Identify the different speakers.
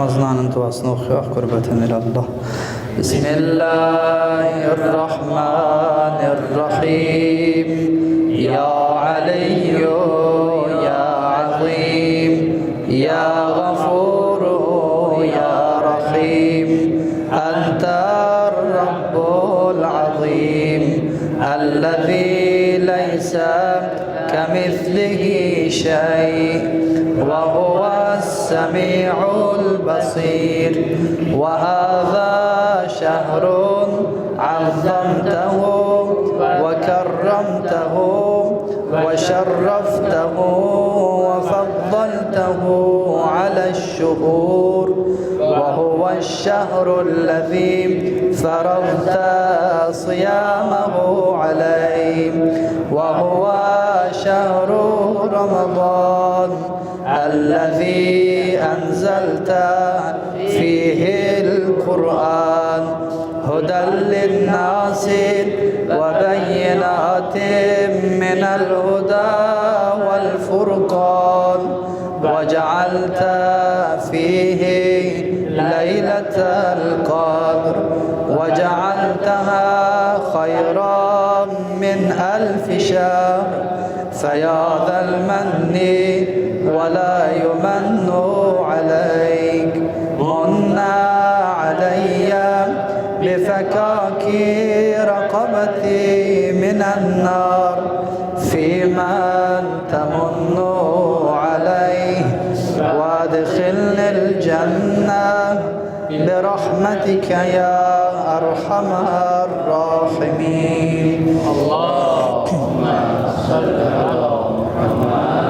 Speaker 1: مزنان تواسنوخ قربة إلى الله. بسم الله الرحمن الرحيم. يا علي يا عظيم يا غفور يا رحيم، أنت الرب العظيم الذي ليس كمثله شيء، وهو السميع البصير. وهذا شهر عظمته وكرمته وشرفته وفضلته على الشهور، وهو الشهر الذي فرضت صيامه عليه، وهو شهر رمضان الذي أنزلت فيه القرآن هدى للناس وبينات من الهدى والفرقان، وجعلت فيه ليلة القدر وجعلتها خيرا من 1000 شهر. فيا ذا المن ولا يمن عليك، من علي بفكاك رقبتي من النار، فيمن تمن عليه وادخلني الجنة برحمتك يا أرحم الراحمين.
Speaker 2: اللهم صل على محمد